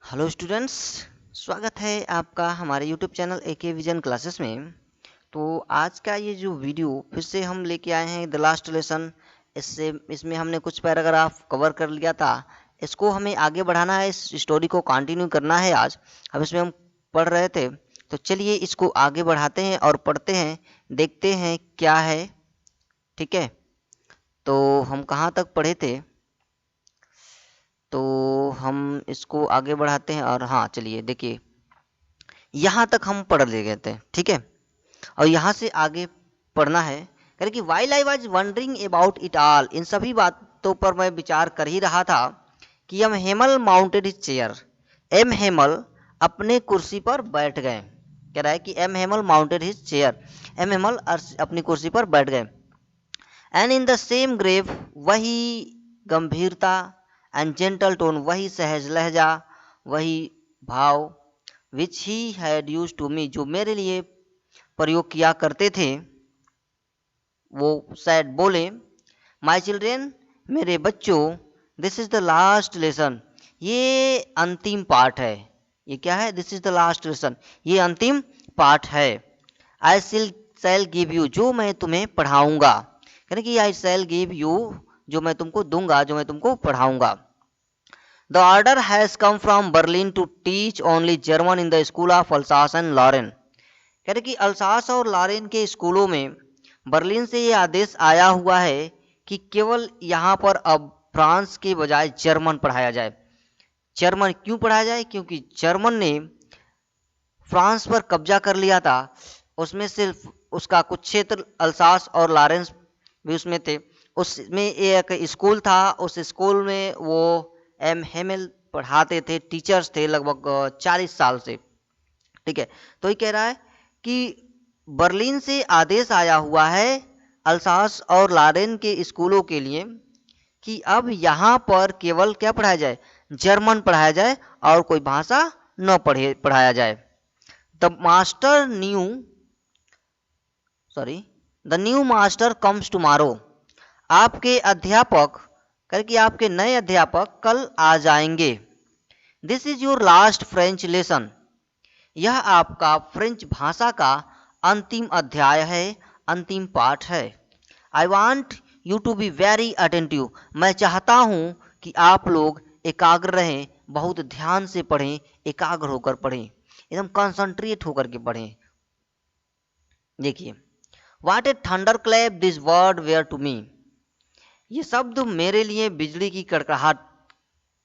Hello students, स्वागत है आपका हमारे YouTube channel AK vision classes में। तो आज का ये जो वीडियो फिर से हम लेके आए हैं द लास्ट लेसन। इसमें हमने कुछ पैराग्राफ कवर कर लिया था। इसको हमें आगे बढ़ाना है, इस स्टोरी को कंटिन्यू करना है। आज अब इसमें हम पढ़ रहे थे, तो चलिए इसको आगे बढ़ाते हैं और पढ़ते हैं, देखते हैं क्या है। ठीक है, तो हम कहाँ तक पढ़े थे? तो हम इसको आगे बढ़ाते हैं और हाँ चलिए देखिए, यहाँ तक हम पढ़ ले गए थे। ठीक है, और यहाँ से आगे पढ़ना है। कह कि while I was wondering about it all, इन सभी बातों पर मैं विचार कर ही रहा था कि M Hamel mounted his chair. M Hamel अपने कुर्सी पर बैठ गए। कह रहा है कि M Hamel mounted his chair, M Hamel अपनी कुर्सी पर बैठ गए। And in the same grave, वही गंभीरता, एंड जेंटल टोन, वही सहज लहजा, वही भाव, which he had used to me, जो मेरे लिए प्रयोग किया करते थे। वो सैड बोले, माई चिल्ड्रेन, मेरे बच्चों, this is the last lesson, ये अंतिम पाठ है। ये क्या है? This is the last lesson, ये अंतिम पाठ है। आई शैल गिव यू, जो मैं तुम्हें पढ़ाऊंगा। यानी कि आई शैल गिव यू, जो मैं तुमको दूंगा, जो मैं तुमको पढ़ाऊंगा। The order has come from Berlin to teach only German in the school of Alsace and Lorraine. कह रहे कि अल्सास और लॉरेन के स्कूलों में बर्लिन से ये आदेश आया हुआ है कि केवल यहाँ पर अब फ्रांस के बजाय जर्मन पढ़ाया जाए। जर्मन क्यों पढ़ाया जाए? क्योंकि जर्मन ने फ्रांस पर कब्जा कर लिया था। उसमें सिर्फ उसका कुछ क्षेत्र अल्सास और लॉरेंस भी उसमें थे। उसमें एक स्कूल था, उस स्कूल में वो एम हेमेल पढ़ाते थे, टीचर्स थे लगभग 40 साल से। ठीक है, तो ये कह रहा है कि बर्लिन से आदेश आया हुआ है अल्सास और लॉरेन के स्कूलों के लिए कि अब यहाँ पर केवल क्या पढ़ाया जाए? जर्मन पढ़ाया जाए और कोई भाषा न पढ़ाया जाए। The master new sorry the new master comes tomorrow, आपके अध्यापक, करके आपके नए अध्यापक कल आ जाएंगे। This is your last French lesson, यह आपका फ्रेंच भाषा का अंतिम अध्याय है, अंतिम पाठ है। I want you to be very attentive, मैं चाहता हूँ कि आप लोग एकाग्र रहें, बहुत ध्यान से पढ़ें, एकाग्र होकर पढ़ें, एकदम कंसंट्रेट होकर के पढ़ें। देखिए, what a thunderclap this word were to me, ये शब्द मेरे लिए बिजली की कड़कड़ाहट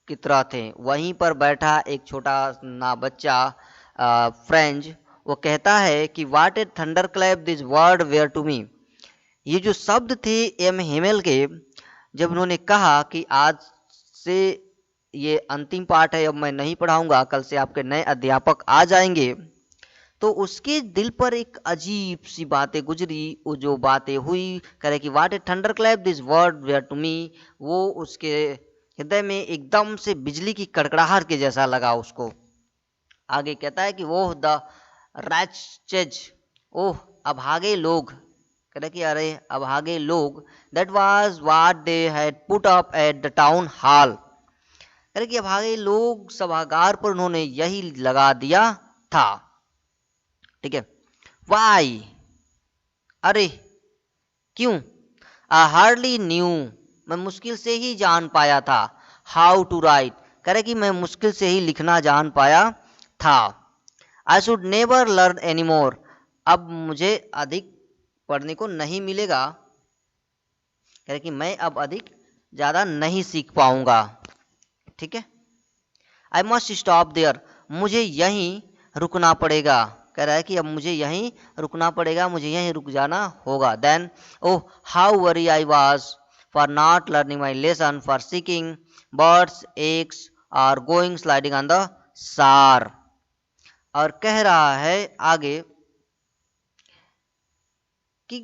की तरह थे। वहीं पर बैठा एक छोटा ना बच्चा फ्रेंच, वो कहता है कि what a thunderclap this word were to me. ये जो शब्द थे एम हेमेल के, जब उन्होंने कहा कि आज से ये अंतिम पाठ है, अब मैं नहीं पढ़ाऊंगा, कल से आपके नए अध्यापक आ जाएंगे, तो उसके दिल पर एक अजीब सी बातें गुजरी। वो जो बातें हुई, करे कि what a thunderclap this word were to me, वो उसके हृदय में एकदम से बिजली की कड़कड़ाहट के जैसा लगा उसको। आगे कहता है कि वो द रैचेज, ओह अभागे लोग, कहता कि अरे अभागे लोग, that was what they had put up at the town hall, कहता कि अभागे लोग सभागार पर उन्होंने यही लगा दिया था। ठीक है, वाई, अरे क्यों, आई हार्डली न्यू, मैं मुश्किल से ही जान पाया था, हाउ टू राइट, कह रहे कि मैं मुश्किल से ही लिखना जान पाया था। I should never learn any more, अब मुझे अधिक पढ़ने को नहीं मिलेगा, कह रहे कि मैं अब अधिक ज़्यादा नहीं सीख पाऊंगा। ठीक है, आई मस्ट स्टॉप देयर, मुझे यहीं रुकना पड़ेगा, कह रहा है कि अब मुझे यहीं रुकना पड़ेगा, मुझे यहीं रुक जाना होगा। Then oh how worry I was for not learning my lesson, for seeking birds eggs or going sliding on the Saar. और कह रहा है आगे कि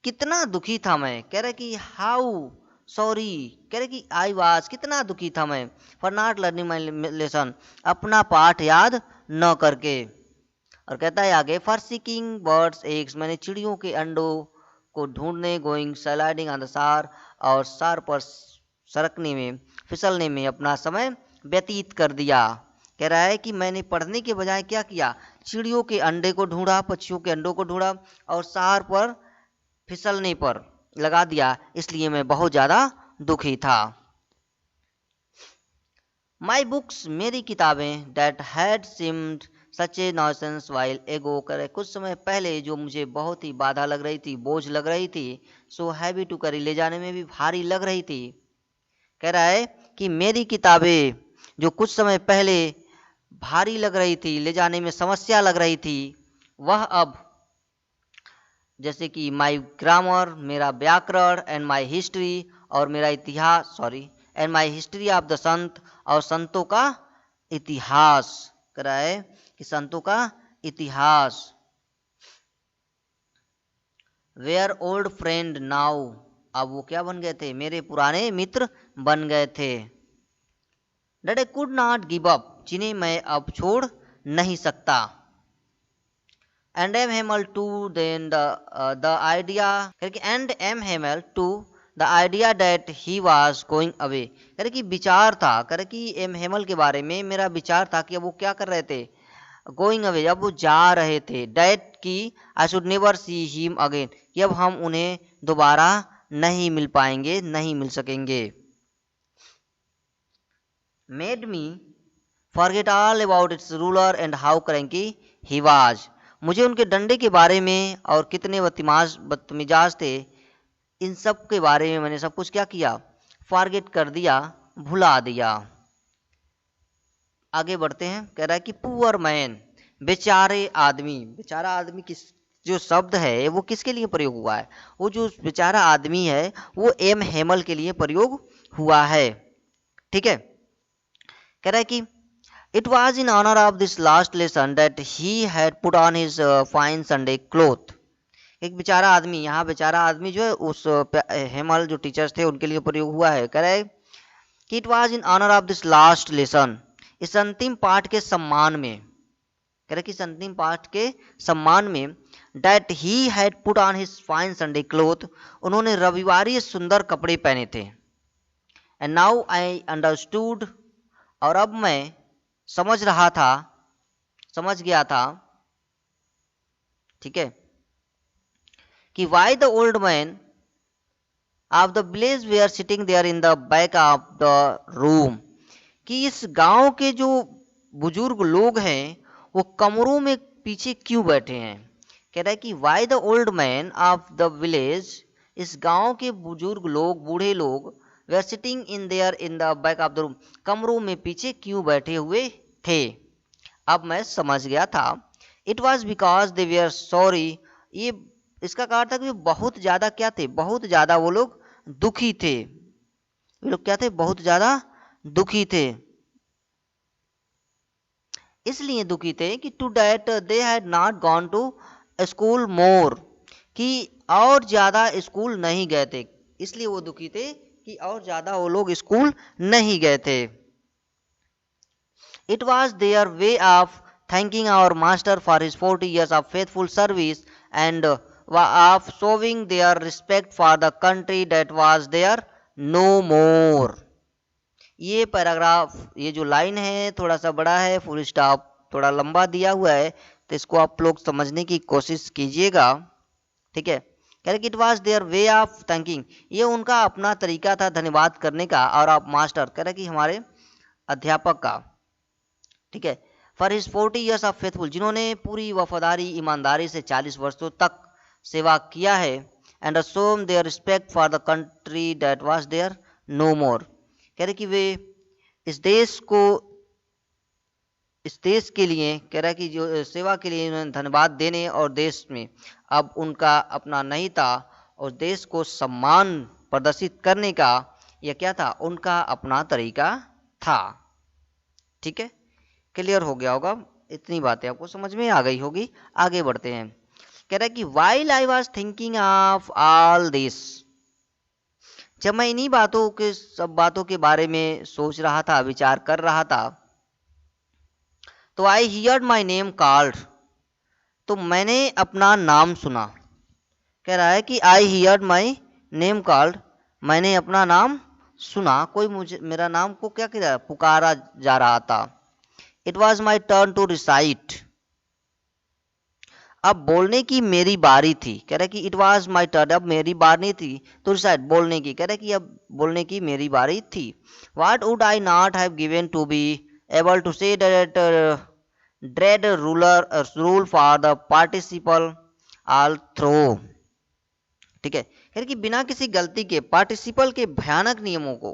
कितना दुखी था मैं, कह रहा है कि हाउ सॉरी, कह रहे कि आई वाज, कितना दुखी था मैं, for not learning my lesson, अपना पाठ याद न करके। और कहता है आगे, फॉर सीकिंग बर्ड्स एग्स, मैंने चिड़ियों के अंडों को ढूंढने, going sliding on the Saar, और सार पर सरकने में, फिसलने में अपना समय व्यतीत कर दिया। कह रहा है कि मैंने पढ़ने के बजाय क्या किया, चिड़ियों के अंडे को ढूंढा, पक्षियों के अंडों को ढूंढा और सहार पर फिसलने पर लगा दिया, इसलिए मैं बहुत ज़्यादा दुखी था। माई बुक्स, मेरी किताबें, that had seemed such A nonsense while एगो, करे कुछ समय पहले जो मुझे बहुत ही बाधा लग रही थी, बोझ लग रही थी, सो हैवी टू करी, ले जाने में भी भारी लग रही थी। कह रहा है कि मेरी किताबें जो कुछ समय पहले भारी लग रही थी, ले जाने में समस्या लग रही थी, वह अब, जैसे कि माई ग्रामर, मेरा व्याकरण, एंड माई हिस्ट्री, और मेरा इतिहास, and my history of the संत, और संतों का इतिहास। कह रहा है कि संतों का इतिहास। वेयर ओल्ड फ्रेंड नाउ, अब वो क्या बन गए थे, मेरे पुराने मित्र बन गए थे। That I could not give up, जिन्हें मैं अब छोड़ नहीं सकता। And M Hamel too then the idea, and M Hamel too the idea that he was going away, करे कि विचार था, करे कि एम हेमल के बारे में मेरा विचार था कि अब वो क्या कर रहे थे, गोइंग अवे, अब वो जा रहे थे, डैट की I should never see him again, कि अब हम उन्हें दोबारा नहीं मिल पाएंगे, नहीं मिल सकेंगे। Made me forget all about it's ruler and how cranky he was, मुझे उनके डंडे के बारे में और कितने बदमिजाज थे, इन सब के बारे में मैंने सब कुछ क्या किया, फॉरगेट कर दिया, भुला दिया। आगे बढ़ते हैं। कह रहा है कि पुअर मैन, बेचारे आदमी, बेचारा आदमी किस, जो शब्द है वो किसके लिए प्रयोग हुआ है, वो जो बेचारा आदमी है वो एम हेमल के लिए प्रयोग हुआ है। ठीक है। कह रहा है कि it was in honour of this last lesson that he had put on his fine Sunday cloth, एक बेचारा आदमी, यहाँ बेचारा आदमी जो है उस हेमल जो टीचर्स थे उनके लिए प्रयोग हुआ है। कह रहा है कि it was in honour of this last lesson, इस अंतिम पाठ के सम्मान में, कह रहे कि इस अंतिम पाठ के सम्मान में, that he had put on his fine Sunday cloth, उन्होंने रविवारी सुंदर कपड़े पहने थे। एंड नाउ आई अंडरस्टूड, और अब मैं समझ रहा था, समझ गया था, ठीक है, कि why the old man of the village way are sitting there in the back of the room, कि इस गांव के जो बुजुर्ग लोग हैं वो कमरों में पीछे क्यों बैठे हैं। कह रहा है कि why the old man of the village, इस गांव के बुजुर्ग लोग, बूढ़े लोग, वे are sitting in there in the back of the room, कमरों में पीछे क्यों बैठे हुए थे। अब मैं समझ गया था। It was because they were sorry, ये इसका कारण था कि बहुत ज्यादा क्या थे, बहुत ज्यादा वो लोग दुखी थे, वो लोग क्या थे, बहुत ज्यादा दुखी थे। इसलिए दुखी थे कि to that they had not gone to school more, कि और ज्यादा स्कूल नहीं गए थे, इसलिए वो दुखी थे कि और ज्यादा वो लोग स्कूल नहीं गए थे। It was their way of thanking our master for his 40 years of faithful service and of showing their respect for the country that was there no more. ये पैराग्राफ, ये जो लाइन है थोड़ा सा बड़ा है, फुल स्टॉप थोड़ा लंबा दिया हुआ है, तो इसको आप लोग समझने की कोशिश कीजिएगा। ठीक है। कह रहे कि it was their way of thanking, ये उनका अपना तरीका था धन्यवाद करने का, और आप मास्टर, कह रहे कि हमारे अध्यापक का, ठीक है, for his 40 years of faithful, जिन्होंने पूरी वफादारी ईमानदारी से 40 वर्षों तक सेवा किया है, एंड असोम their respect for the country that was there no more, कह रहे कि वे इस देश को, इस देश के लिए, कह रहा है कि जो सेवा के लिए उन्होंने धन्यवाद देने, और देश में अब उनका अपना नहीं था, और देश को सम्मान प्रदर्शित करने का यह क्या था, उनका अपना तरीका था। ठीक है, क्लियर हो गया होगा, इतनी बातें आपको समझ में आ गई होगी। आगे बढ़ते हैं। कह रहा है कि while I was thinking of all this, जब मैं इन्हीं बातों के, सब बातों के बारे में सोच रहा था, विचार कर रहा था, तो आई हियर्ड माई नेम कॉल्ड, तो मैंने अपना नाम सुना। कह रहा है कि आई हियर्ड माई नेम कॉल्ड, मैंने अपना नाम सुना, कोई मुझे, मेरा नाम को क्या किया, पुकारा जा रहा था। It was my turn to recite. अब बोलने की मेरी बारी थी, कह रहा कि इट वॉज माई टर्न, अब मेरी बारी थी तो रिसाइट बोलने की, कह रहा कि अब बोलने की मेरी बारी थी। What would I not have given to be able to say that dread rule for the participle all through. ठीक है, कह रहे कि बिना किसी गलती के पार्टिसिपल के भयानक नियमों को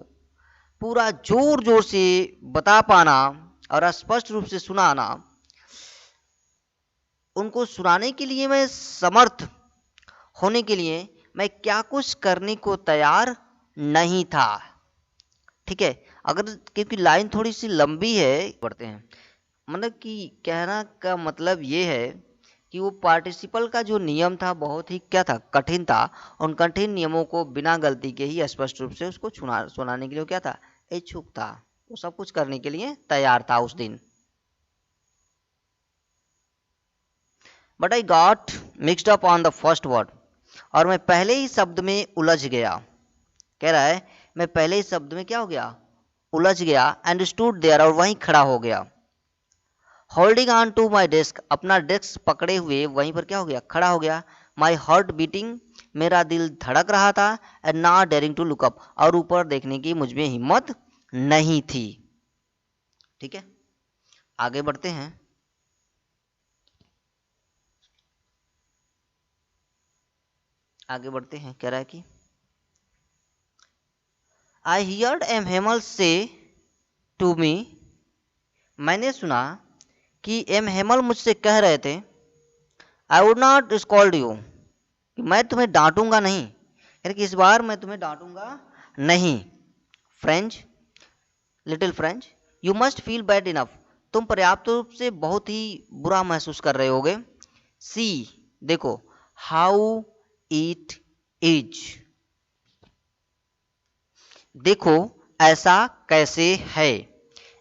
पूरा जोर जोर से बता पाना और स्पष्ट रूप से सुनाना, उनको सुनाने के लिए मैं समर्थ होने के लिए मैं क्या कुछ करने को तैयार नहीं था। ठीक है, अगर क्योंकि लाइन थोड़ी सी लंबी है, पढ़ते हैं। मतलब कि कहना का मतलब ये है कि वो पार्टिसिपल का जो नियम था बहुत ही क्या था, कठिन था। उन कठिन नियमों को बिना गलती के ही स्पष्ट रूप से उसको सुनाने के लिए क्या था, इच्छुक था। वो सब कुछ करने के लिए तैयार था उस दिन। But I got mixed up on the first word, और मैं पहले ही शब्द में उलझ गया। कह रहा है मैं पहले ही शब्द में क्या हो गया, उलझ गया। एंड स्टूड देयर, और वहीं खड़ा हो गया। Holding on to my desk, अपना डेस्क पकड़े हुए वहीं पर क्या हो गया, खड़ा हो गया। माई हार्ट बीटिंग, मेरा दिल धड़क रहा था। And not daring to look up, और ऊपर देखने की मुझ में हिम्मत नहीं थी। ठीक है, आगे बढ़ते हैं। आगे बढ़ते हैं, कह रहा है कि आई हियर्ड एम हेमल से टू मी, मैंने सुना कि एम हेमल मुझसे कह रहे थे, I would not scold you, मैं तुम्हें डांटूंगा नहीं, यानी कि इस बार मैं तुम्हें डांटूंगा नहीं। French, little French, you must feel bad enough, तुम पर्याप्त रूप से बहुत ही बुरा महसूस कर रहे होगे। सी, देखो, हाउ इट इज, देखो ऐसा कैसे है।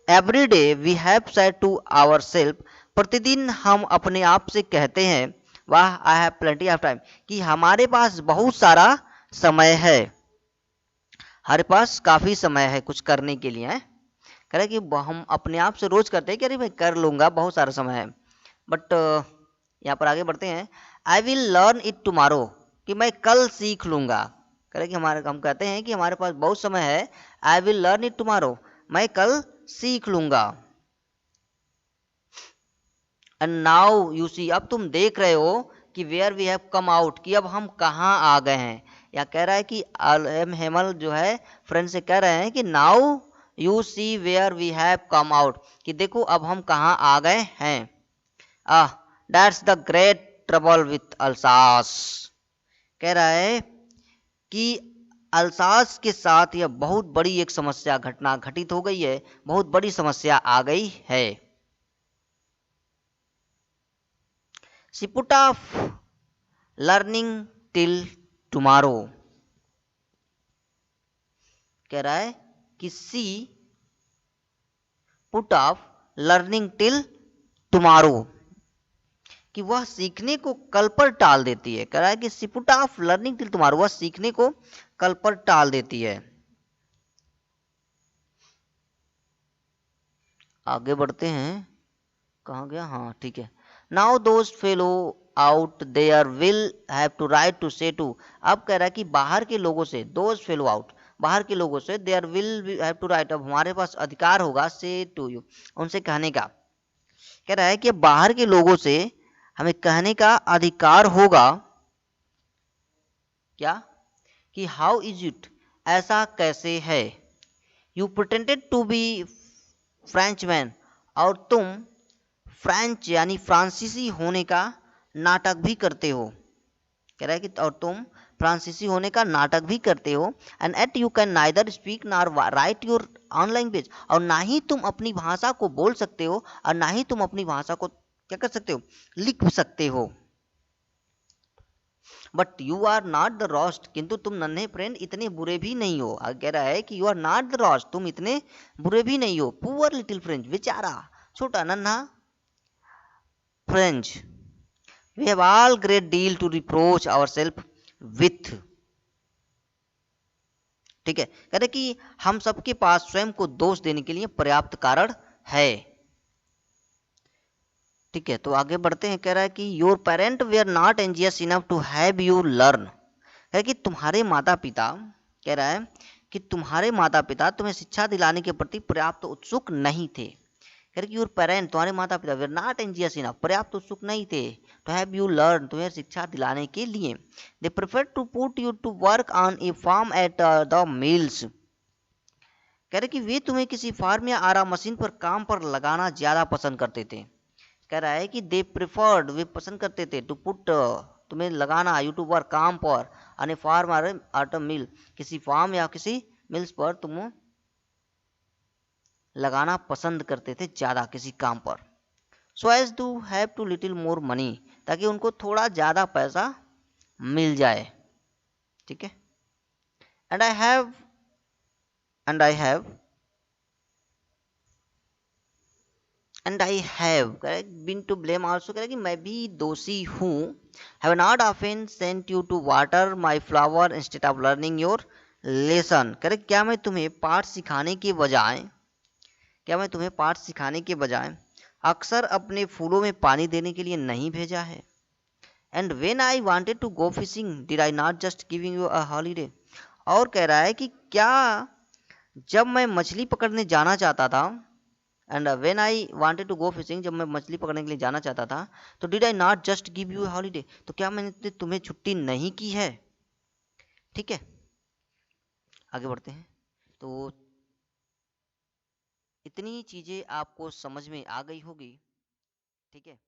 Every day we have said to our self, प्रतिदिन हम अपने आप से कहते हैं, वाह I have plenty of time, कि हमारे पास बहुत सारा समय है। हमारे पास काफी समय है कुछ करने के लिए है। कह रहे कि हम अपने आप से रोज कहते हैं कि अरे मैं कर लूंगा, बहुत सारा समय है। बट यहाँ पर आगे बढ़ते हैं। I will learn it tomorrow, कि मैं कल सीख लूंगा। कह रहे कि हम कहते हैं कि हमारे पास बहुत समय है। I will learn it tomorrow, मैं कल सीख लूंगा। एंड नाउ यू सी, अब तुम देख रहे हो कि where we have come out, कि अब हम कहाँ आ गए हैं। या कह रहा है कि एम हेमल जो है फ्रेंड से कह रहे हैं कि now you see where we have come out, कि देखो अब हम कहाँ आ गए हैं। That's the great trouble with Alsace, कह रहा है कि अल्सास के साथ यह बहुत बड़ी एक समस्या घटना घटित हो गई है, बहुत बड़ी समस्या आ गई है। She put off learning till tomorrow, कह रहा है कि she put off learning till tomorrow, कि वह सीखने को कल पर टाल देती है। कह रहा है कि she put off learning till tomorrow, वह सीखने को कल पर टाल देती है। आगे बढ़ते हैं, कहाँ गया, हाँ ठीक है। नाउ दोस्त fellow out there will have to right to say to, अब कह रहा है कि बाहर के लोगों से, दोस्त फेलो आउट, बाहर के लोगों से, there will have to right, अब हमारे पास अधिकार होगा से टू यू, उनसे कहने का। कह रहा है कि बाहर के लोगों से हमें कहने का अधिकार होगा, क्या, कि हाउ इज इट, ऐसा कैसे है। You pretended to be Frenchman, और तुम फ्रेंच यानी फ्रांसीसी होने का नाटक भी करते हो। कह रहा है कि और तुम फ्रांसीसी होने का नाटक भी करते हो। And yet you can neither speak nor write your own language, और ना ही तुम अपनी भाषा को बोल सकते हो और ना ही तुम अपनी भाषा को क्या कर सकते हो, लिख सकते हो। But you are not the worst, किंतु तुम नन्हे फ्रेंड इतने बुरे भी नहीं हो। कह रहा है कि you are not the worst, तुम इतने बुरे भी नहीं हो। पुअर लिटिल फ्रेंच, बेचारा छोटा नन्हा French, we have all great deal to reproach our self with. ठीक है, कह रहे कि हम सबके पास स्वयं को दोष देने के लिए पर्याप्त कारण है। ठीक है, तो आगे बढ़ते हैं। कह रहा है कि your parent they are not anxious enough to have you learn. कह रहा है कि तुम्हारे माता पिता, कह रहा है कि तुम्हारे माता पिता तुम्हें शिक्षा दिलाने के प्रति पर्याप्त उत्सुक नहीं थे। कह रहे कि योर पेरेंट, तुम्हारे माता पिता, वे आर नॉट एंजियस इनफ, पर्याप्त उत्सुक नहीं थे टू हैव यू लर्न, तुम्हें शिक्षा दिलाने के लिए। They prefer to put you to work on a farm at the mills. कह रहे कि वे तुम्हें किसी फार्म या आरा मशीन पर काम पर लगाना ज्यादा पसंद करते थे। कह रहा है कि दे प्रेफर्ड, वे पसंद करते थे, टू पुट, तुम्हें लगाना, यूट्यूब पर काम पर, अने फार्म आर मिल, किसी फार्म या किसी मिल्स पर तुम लगाना पसंद करते थे ज़्यादा किसी काम पर। So as to have to little more money, ताकि उनको थोड़ा ज़्यादा पैसा मिल जाए। ठीक है। And I have and I have and I have been to blame also. कह कि मैं भी दोषी हूँ। Have not often sent you to water my flower instead of learning your lesson. कह क्या मैं तुम्हें पाठ सिखाने के बजाय, क्या मैं तुम्हें पाठ सिखाने के बजाय अक्सर अपने फूलों में पानी देने के लिए नहीं भेजा है। And when I wanted to go fishing did I not just giving you a holiday. और कह रहा है कि क्या जब मैं मछली पकड़ने जाना चाहता था, and when I wanted to go fishing, जब मैं मछली पकड़ने के लिए जाना चाहता था, तो did I not just give you a holiday, तो क्या मैंने तुम्हें छुट्टी नहीं की है। ठीक है, आगे बढ़ते हैं। तो इतनी चीज़ें आपको समझ में आ गई होगी। ठीक है।